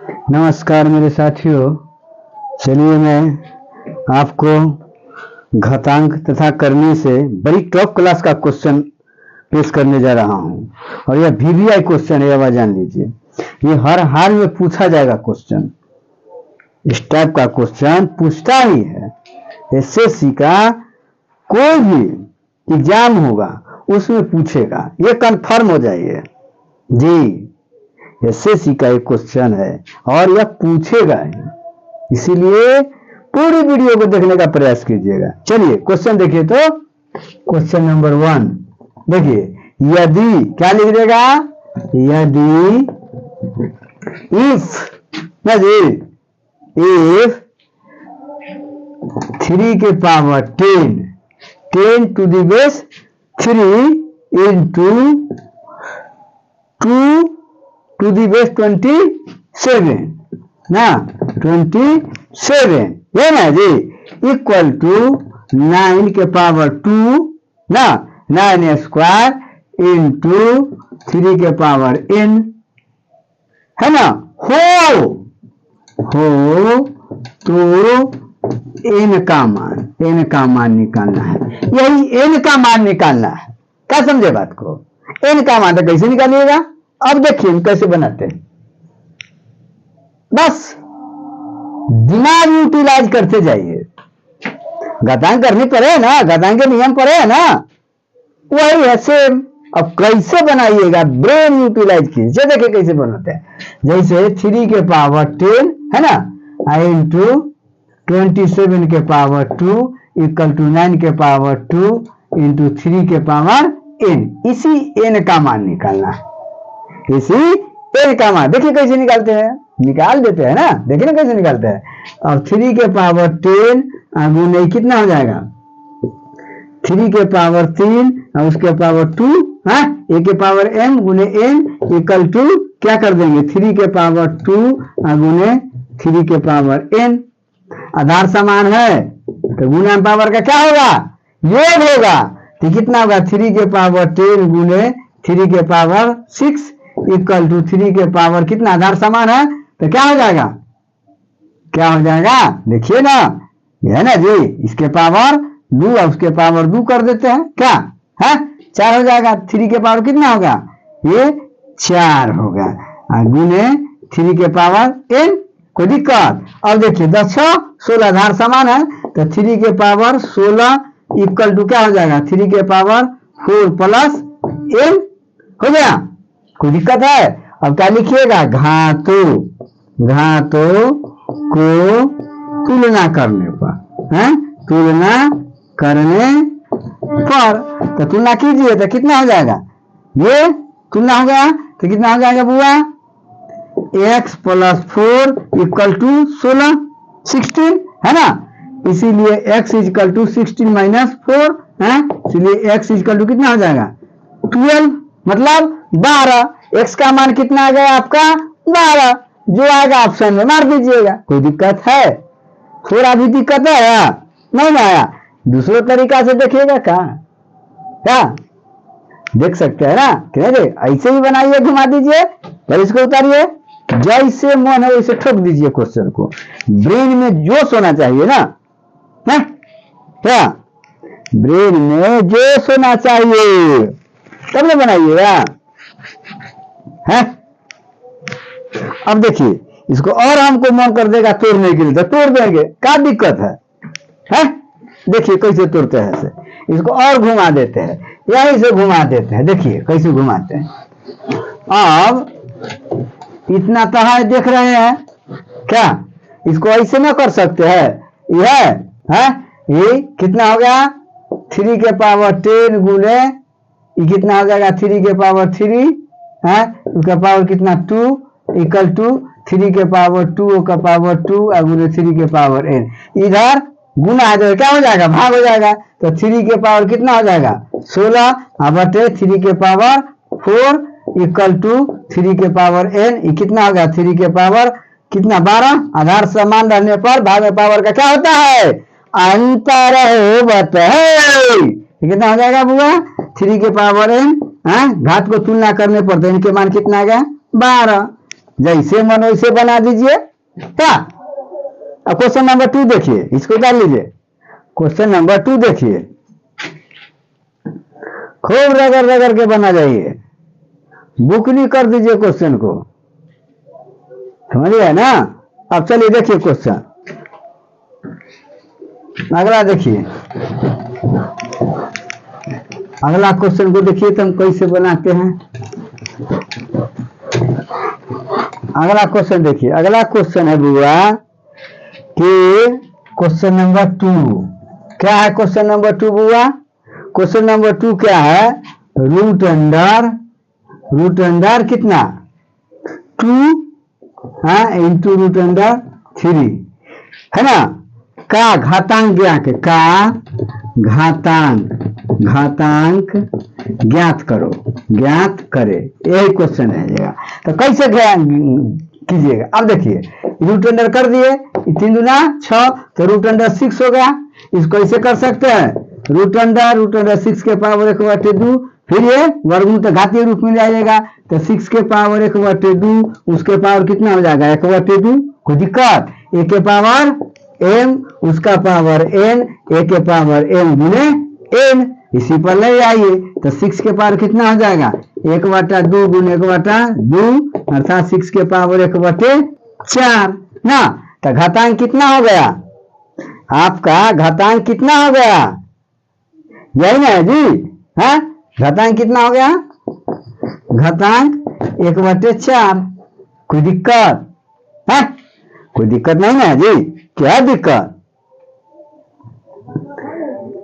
नमस्कार मेरे साथियों। चलिए मैं आपको घातांक तथा करने से बड़ी टॉप क्लास का क्वेश्चन पेश करने जा रहा हूं और यह वीवीआई क्वेश्चन है। आवाज जान लीजिए, ये हर हाल में पूछा जाएगा क्वेश्चन। इस टाइप का क्वेश्चन पूछता ही है। एसएससी का कोई भी एग्जाम होगा उसमें पूछेगा, ये कंफर्म हो जाइए जी। एसएससी का एक क्वेश्चन है और यह पूछेगा ही, इसीलिए पूरी वीडियो को देखने का प्रयास कीजिएगा। चलिए क्वेश्चन देखिए। तो क्वेश्चन नंबर 1 देखिए, यदि क्या लिख देगा, यदि इफ 3 के power 10 to the base 3 into 2 to the base 27 ना, 27 है ना जी, इक्वल टू 9 के पावर 2 ना, 9 स्क्वायर इंटू 3 के पावर n है ना। हो तो n का मान निकालना है। यही n का मान निकालना है। क्या समझे बात को? n का मान तो कैसे निकालिएगा? अब देखिए कैसे बनाते हैं। बस दिमाग यूटिलाइज करते जाइए। घातांक करनी पड़े ना, घातांक के नियम पड़े है ना, वही है सेम। अब कैसे बनाइएगा, ब्रेन यूटिलाइज कीजिए। देखिए कैसे बनाते हैं। जैसे 3 के पावर 10 है ना, इंटू 27 के पावर 2 इक्वल टू 9 के पावर 2 इंटू 3 के पावर n। इसी n का मान निकालना है। इसी n का मान देखिए कैसे निकालते हैं, निकाल देते हैं ना। देखिए ना कैसे निकालते हैं। और 3 के पावर 10 गुने कितना हो जाएगा, 3 के पावर 3 और उसके पावर 2 है, a के पावर m गुने n इक्वल टू क्या कर देंगे, 3 के पावर 2 गुने 3 के पावर n। आधार समान है तो गुना पावर का क्या होगा, योग होगा। तो कितना होगा, 3 के पावर 10 गुने 3 के पावर 6 इक्वल टू 3 के पावर कितना, आधार समान है तो क्या हो जाएगा, क्या हो जाएगा देखिए ना, यह है ना जी। इसके पावर 2 और उसके पावर 2 कर देते हैं, क्या है 4 हो जाएगा। 3 के पावर कितना होगा, ये 4 होगा गुने 3 के पावर n। कोई दिक्कत? अब देखिए 10 16 आधार समान है तो 3 के पावर 16 इक्वल टू क्या हो जाएगा, 3 के पावर 4 प्लस n हो गया। कोई दिक्कत है? अब क्या लिखिएगा, घातों को तुलना करने पर है, तुलना करने पर तो तुलना कीजिए तो कितना हो जाएगा, ये तुलना हो गया तो कितना हो जाएगा बुआ, x प्लस 4 इक्वल टू 16 है ना। इसीलिए x इक्वल टू 16 माइनस 4 है, इसलिए x इक्वल टू कितना हो जाएगा 12 मतलब 12। x का मान कितना आ गया आपका 12, जो आएगा ऑप्शन में मार दीजिएगा। कोई दिक्कत है? थोड़ा भी दिक्कत आया नहीं आया? दूसरे तरीका से देखिएगा क्या देख सकते हैं ना कि नहीं, ऐसे ही बनाइए, घुमा दीजिए फिर इसको उतारिए, जैसे मन है वैसे ठोक दीजिए क्वेश्चन को। ब्रेन में जोश होना चाहिए ना, है क्या, ब्रेन में जोश होना चाहिए तब ना बनाइएगा है। अब देखिए इसको और हमको मन कर देगा तोड़ने के लिए तो तोड़ देंगे, क्या दिक्कत है? देखिए कैसे तोड़ते हैं इसे, इसको और घुमा देते हैं, यहीं से घुमा देते हैं। देखिए कैसे घुमाते हैं। अब इतना तो है, देख रहे हैं क्या, इसको ऐसे ना कर सकते हैं। यह है ये कितना हो गया, 3 के पावर 10 गुने ये कितना हो जाएगा, 3 के पावर 3 है, उसका पावर कितना 2 इक्वल टू 3 के पावर 2 का पावर 2 और गुने 3 के पावर n। इधर गुना आ जाएगा, क्या हो जाएगा, भाग हो जाएगा। तो 3 के पावर कितना हो जाएगा 16 बटे 3 के पावर 4 इक्वल टू 3 के पावर n। ये कितना होगा, 3 के पावर कितना 12। आधार समान रहने पर भाग में पावर का क्या होता है, अंतर होता है। कितना हो जाएगा बुआ, 3 के पावर n, घात को तुलना करने पर n के मान कितना आ गया 12। जैसे मन वैसे बना दीजिए। क्या? अब क्वेश्चन नंबर 2 देखिए, इसको डाल लीजिए। क्वेश्चन नंबर 2 देखिए, खूब रगड़ रगड़ के बना जाइए, बुक नहीं कर दीजिए क्वेश्चन को, समझिए ना। अब चलिए देखिए क्वेश्चन अगला देखिए, अगला क्वेश्चन को देखिए तो हम कैसे बनाते हैं। अगला क्वेश्चन देखिए, अगला क्वेश्चन है बुआ कि क्वेश्चन नंबर 2 क्या है? क्वेश्चन नंबर 2 बुआ, क्वेश्चन नंबर 2 क्या है? रूट अंडर कितना 2 इंटू रूट अंडर 3 है ना, का घातांक ज्ञात, का घातांक ज्ञात करो, ज्ञात करे, यही क्वेश्चन है। तो कैसे कीजिएगा? अब देखिए रूट अंडर कर दिए, 3 दूना 6, तो रूट अंडर 6 हो गया। इसको ऐसे कर सकते हैं, रूट अंडर 6 के पावर 1/2, फिर ये वर्गमूल तो घातीय रूप में जाएगा, तो 6 के पावर 1/2, उसके पावर कितना हो जाएगा 1/2, कोई दिक्कत? a के पावर m, उसका पावर n, a के पावर m गुने n, इसी पर ले आइए तो 6 के पावर कितना हो जाएगा 1/2 गुने 1/2, अर्थात 6 के पावर 1/4 ना। तो घातांक कितना हो गया आपका? घातांक कितना हो गया? यही ना है जी? है घातांक कितना हो गया? घातांक 1/4। कोई दिक्कत है? कोई दिक्कत नहीं है जी? क्या दिक्कत?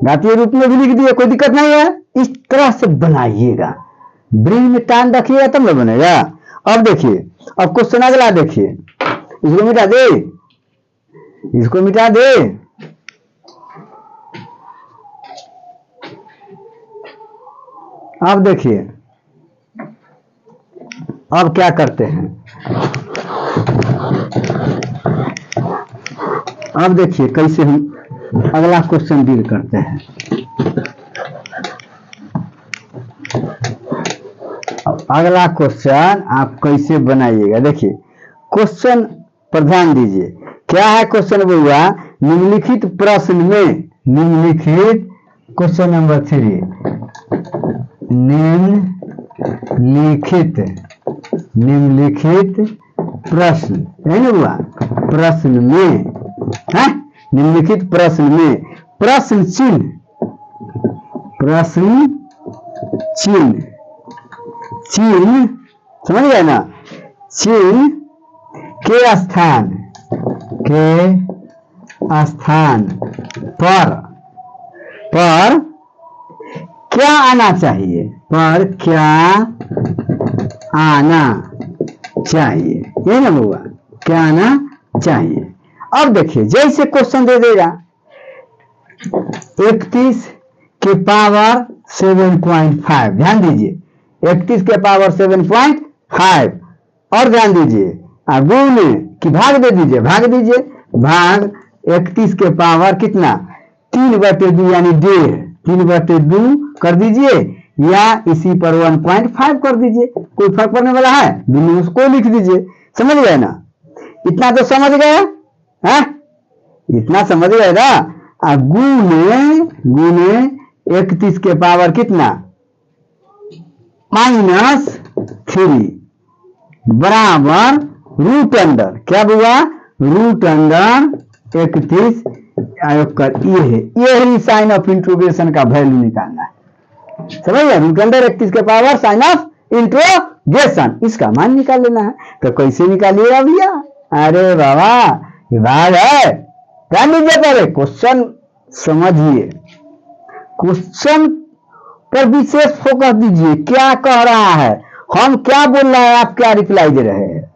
घातीय रूप में भी लिख दिए, कोई दिक्कत नहीं है। इस तरह से बनाइएगा, ब्रेन में टाइम रखिएगा तब ना बनेगा। अब देखिए, अब क्वेश्चन अगला देखिए, इसको मिटा दे, इसको मिटा दे। अब देखिए, अब क्या करते हैं? अब देखिए कैसे हम अगला क्वेश्चन डील करते हैं। अब अगला क्वेश्चन आप कैसे बनाइएगा? देखिए क्वेश्चन पर ध्यान दीजिए, क्या है क्वेश्चन बोला? निम्नलिखित प्रश्न में, निम्नलिखित क्वेश्चन नंबर 3, निम्नलिखित प्रश्न है ना हुआ? प्रश्न में है, निम्नलिखित प्रश्न में प्रश्न चिन्ह समझ गए ना? चिन्ह के स्थान पर क्या आना चाहिए? पर क्या आना चाहिए, ये ना हुआ? क्या आना चाहिए? अब देखिए जैसे क्वेश्चन दे देगा 31 के पावर 7.5, ध्यान दीजिए 31 के पावर 7.5, और ध्यान दीजिए गुणे कि भाग दे दीजिए, भाग दीजिए, भाग 31 के पावर कितना 3/2 यानी 1.5, 3/2 कर दीजिए, या इसी पर 1.5 कर दीजिए, कोई फर्क पड़ने वाला है? दोनों उसको लिख दीजिए। समझ गए ना? इतना तो समझ गए हैं? इतना समझ गए ना? गुणे 31 के पावर कितना -3 बराबर रूट अंडर, क्या हुआ? रूट अंडर 31 आयोग कर, ये ही साइन ऑफ इंट्रोगेशन का वैल्यू निकालना है। समझ गए? रूट अंडर 31 के पावर साइन ऑफ इंट्रोगेशन, इसका मान निकाल लेना है। तो कैसे निकालिएगा भैया? अरे बाबा विभाग है, ध्यान दीजिए, पहले क्वेश्चन समझिए, क्वेश्चन पर विशेष फोकस दीजिए, क्या कह रहा है, हम क्या बोल रहे हैं, आप क्या रिप्लाई दे रहे हैं,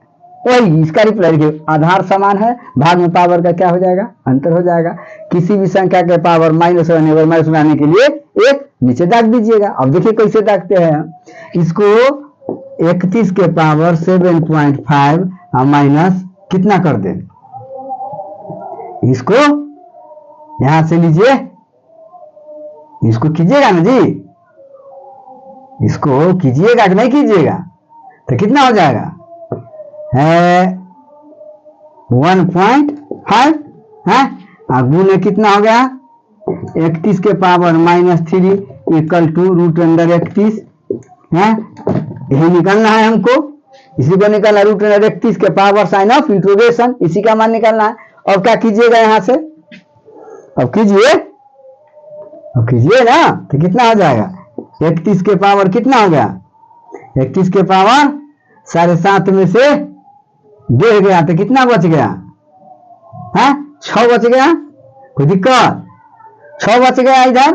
वही इसका रिप्लाई देखिए। आधार समान है, भाग में पावर का क्या हो जाएगा? अंतर हो जाएगा। किसी भी संख्या के पावर माइनस में आने के लिए एक नीचे दाग दीजिएगा। अब देखिए कैसे दागते हैं इसको, 31 के पावर 7.5 माइनस कितना कर दे, इसको यहां से लीजिए, इसको कीजिएगा ना जी, इसको कीजिएगा कि नहीं कीजिएगा? तो कितना हो जाएगा है 1.5 है, गुने कितना हो गया 31 के पावर -3 इक्वल टू √31 है, यही निकालना है हमको, इसी को निकालना √31 के पावर साइन ऑफ इंट्रोगेशन, इसी का मान निकालना है। और क्या कीजिएगा यहां से, अब कीजिए ना, तो कितना हो जाएगा 31 के पावर कितना हो गया 31 के पावर 7.5 में से 2 गया तो कितना बच गया है 6 बच गया, कोई दिक्कत 6 बच गया इधर।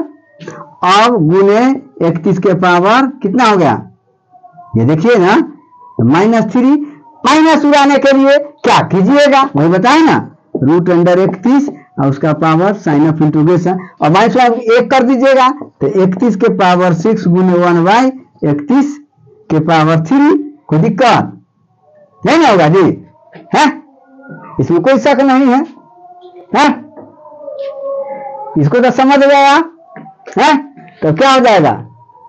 अब गुने 31 के पावर कितना हो गया, ये देखिए ना -3, माइनस उड़ाने के लिए क्या कीजिएगा वही बताए ना, √31 और उसका पावर साइन ऑफ इंट्रोगेशन, और माइनस 1 कर दीजिएगा तो 31 के पावर 6 गुने 1/31 के पावर 3, कोई दिक्कत नहीं ना होगा जी, है इसमें कोई शक नहीं है, इसको तो समझ गया है। तो क्या हो जाएगा,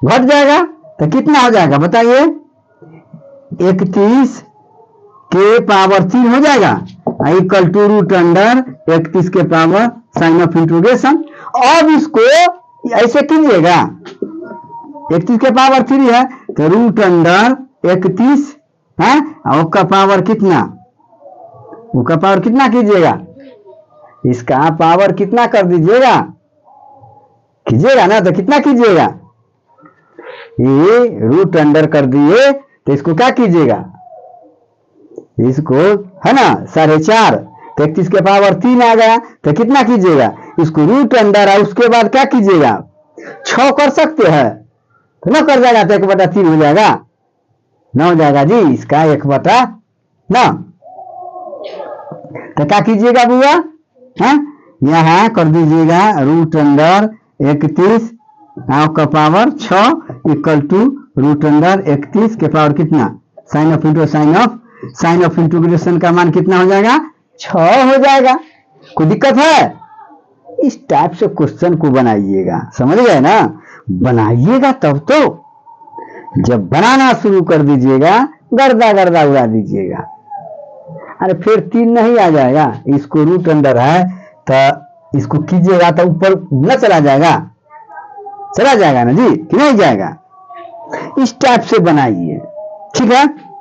घट जाएगा तो कितना हो जाएगा बताइए, 31 के पावर 3 हो जाएगा इक्वल टू √31 के पावर साइन ऑफ इंट्रोगेशन। अब इसको ऐसे कीजिएगा, 31 के पावर 3 है तो √31 है, और का पावर कितना, उसका पावर कितना कीजिएगा, इसका पावर कितना कर दीजिएगा, कीजिएगा ना तो कितना कीजिएगा, ये √अंडर कर दिए तो इसको क्या कीजिएगा, इसको है ना 4.5, तो 31 के पावर 3 आ गया तो कितना कीजिएगा, इसको √अंडर और उसके बाद क्या कीजिएगा 6 कर सकते हैं तो ना कर जाएगा तो 1/3 हो जाएगा, ना हो जाएगा जी इसका 1/9। तो क्या कीजिएगा बुआ, है यहाँ कर दीजिएगा √31 का पावर 6 इक्वल टू √31 के पावर कितना साइन ऑफ इंटीग्रेशन का मान कितना हो जाएगा 6 हो जाएगा। कोई दिक्कत है, इस टाइप से क्वेश्चन को बनाइएगा, समझ गए ना, बनाइएगा तब तो, जब बनाना शुरू कर दीजिएगा गर्दा उड़ा दीजिएगा, अरे फिर 3 नहीं आ जाएगा, इसको √अंडर है तो इसको कीजिएगा तो ऊपर न चला जाएगा ना जी कि नहीं जाएगा, इस टाइप से बनाइए, ठीक है।